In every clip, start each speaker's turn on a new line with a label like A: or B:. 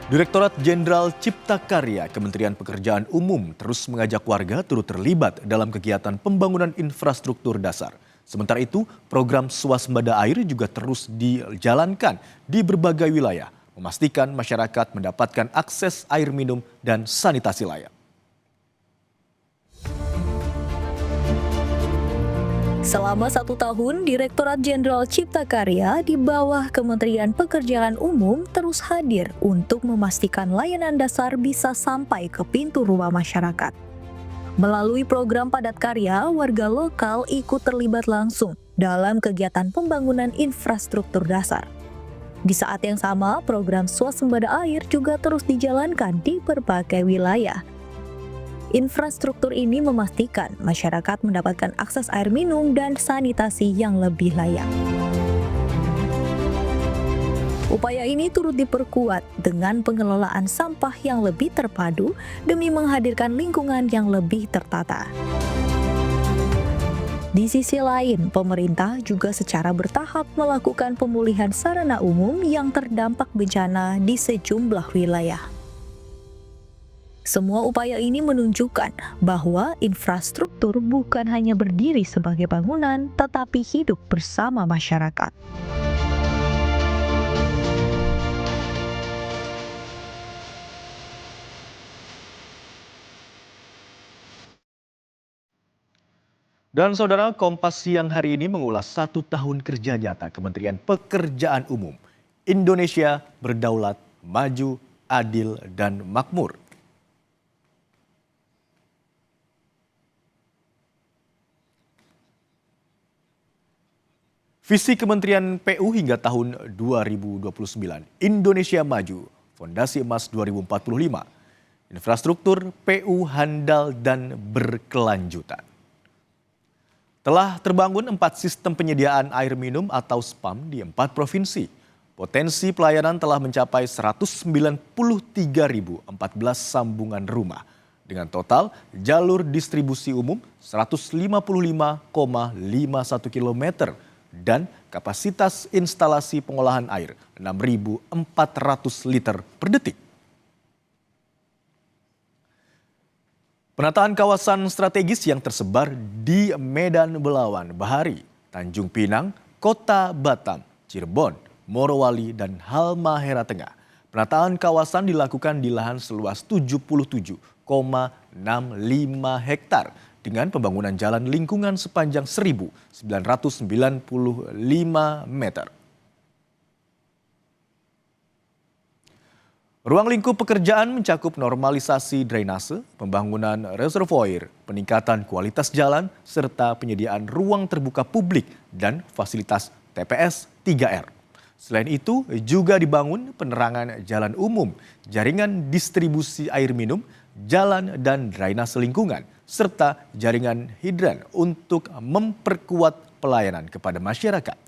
A: Direktorat Jenderal Cipta Karya Kementerian Pekerjaan Umum terus mengajak warga turut terlibat dalam kegiatan pembangunan infrastruktur dasar. Sementara itu, program swasembada air juga terus dijalankan di berbagai wilayah, memastikan masyarakat mendapatkan akses air minum dan sanitasi layak.
B: Selama 1 tahun, Direktorat Jenderal Cipta Karya di bawah Kementerian Pekerjaan Umum terus hadir untuk memastikan layanan dasar bisa sampai ke pintu rumah masyarakat. Melalui program Padat Karya, warga lokal ikut terlibat langsung dalam kegiatan pembangunan infrastruktur dasar. Di saat yang sama, program swasembada air juga terus dijalankan di berbagai wilayah. Infrastruktur ini memastikan masyarakat mendapatkan akses air minum dan sanitasi yang lebih layak. Upaya ini turut diperkuat dengan pengelolaan sampah yang lebih terpadu demi menghadirkan lingkungan yang lebih tertata. Di sisi lain, pemerintah juga secara bertahap melakukan pemulihan sarana umum yang terdampak bencana di sejumlah wilayah. Semua upaya ini menunjukkan bahwa infrastruktur bukan hanya berdiri sebagai bangunan, tetapi hidup bersama masyarakat.
A: Dan saudara, Kompas siang hari ini mengulas 1 tahun kerja nyata Kementerian Pekerjaan Umum. Indonesia berdaulat, maju, adil, dan makmur. Visi Kementerian PU hingga tahun 2029, Indonesia Maju, Fondasi Emas 2045, infrastruktur PU handal dan berkelanjutan. Telah terbangun 4 sistem penyediaan air minum atau SPAM di 4 provinsi. Potensi pelayanan telah mencapai 193.014 sambungan rumah. Dengan total jalur distribusi umum 155,51 km dan kapasitas instalasi pengolahan air 6.400 liter per detik. Penataan kawasan strategis yang tersebar di Medan Belawan, Bahari, Tanjung Pinang, Kota Batam, Cirebon, Morowali, dan Halmahera Tengah. Penataan kawasan dilakukan di lahan seluas 77,65 hektar dengan pembangunan jalan lingkungan sepanjang 1.995 meter. Ruang lingkup pekerjaan mencakup normalisasi drainase, pembangunan reservoir, peningkatan kualitas jalan, serta penyediaan ruang terbuka publik dan fasilitas TPS 3R. Selain itu, juga dibangun penerangan jalan umum, jaringan distribusi air minum, jalan dan drainase lingkungan, serta jaringan hidran untuk memperkuat pelayanan kepada masyarakat.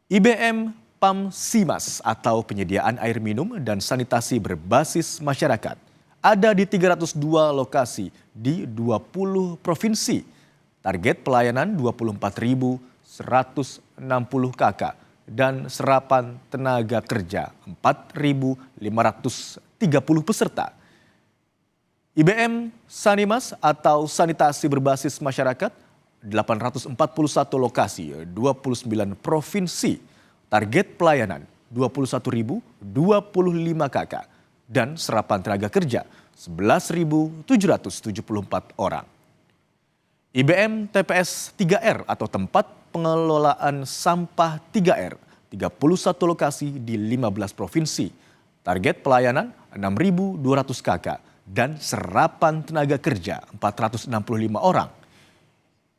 A: IBM PAM Simas atau penyediaan air minum dan sanitasi berbasis masyarakat ada di 302 lokasi di 20 provinsi. Target pelayanan 24.160 KK dan serapan tenaga kerja 4.530 peserta. IBM Sanimas atau sanitasi berbasis masyarakat 841 lokasi, 29 provinsi. Target pelayanan 21.025 KK dan serapan tenaga kerja 11.774 orang. IBM TPS 3R atau tempat pengelolaan sampah 3R 31 lokasi di 15 provinsi. Target pelayanan 6.200 KK dan serapan tenaga kerja 465 orang.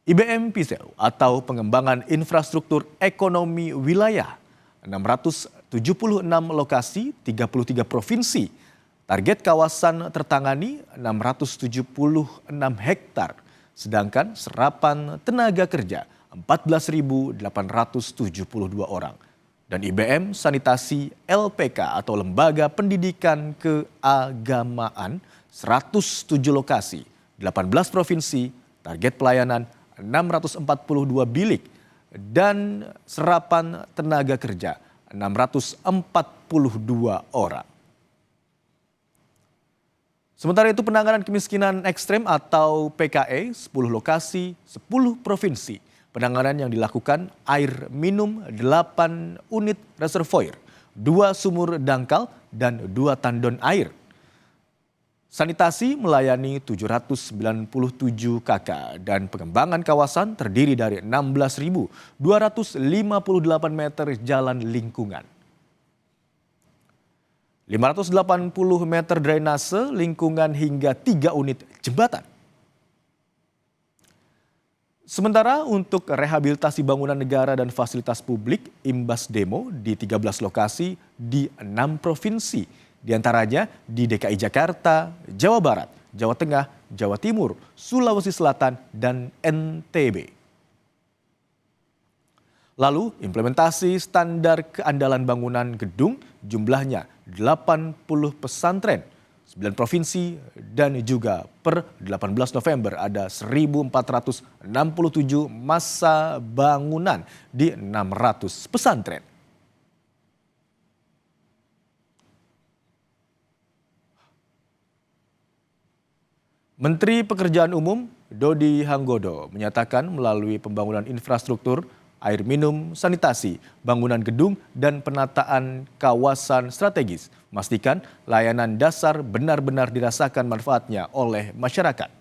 A: IBM PISEU atau pengembangan infrastruktur ekonomi wilayah 676 lokasi 33 provinsi. Target kawasan tertangani 676 hektar. Sedangkan serapan tenaga kerja 14.872 orang. Dan IBM Sanitasi LPK atau Lembaga Pendidikan Keagamaan 107 lokasi, 18 provinsi, target pelayanan 642 bilik dan serapan tenaga kerja orang. Sementara itu penanganan kemiskinan ekstrem atau PKE 10 lokasi, 10 provinsi. Penanganan yang dilakukan air minum 8 unit reservoir, 2 sumur dangkal dan 2 tandon air. Sanitasi melayani 797 KK dan pengembangan kawasan terdiri dari 16.258 meter jalan lingkungan. 580 meter drainase lingkungan hingga 3 unit jembatan. Sementara untuk rehabilitasi bangunan negara dan fasilitas publik, imbas demo di 13 lokasi di 6 provinsi. Di antaranya di DKI Jakarta, Jawa Barat, Jawa Tengah, Jawa Timur, Sulawesi Selatan, dan NTB. Lalu implementasi standar keandalan bangunan gedung jumlahnya 80 pesantren, 9 provinsi, dan juga per 18 November ada 1.467 masa bangunan di 600 pesantren. Menteri Pekerjaan Umum Dodi Hanggodo menyatakan melalui pembangunan infrastruktur, air minum, sanitasi, bangunan gedung, dan penataan kawasan strategis, memastikan layanan dasar benar-benar dirasakan manfaatnya oleh masyarakat.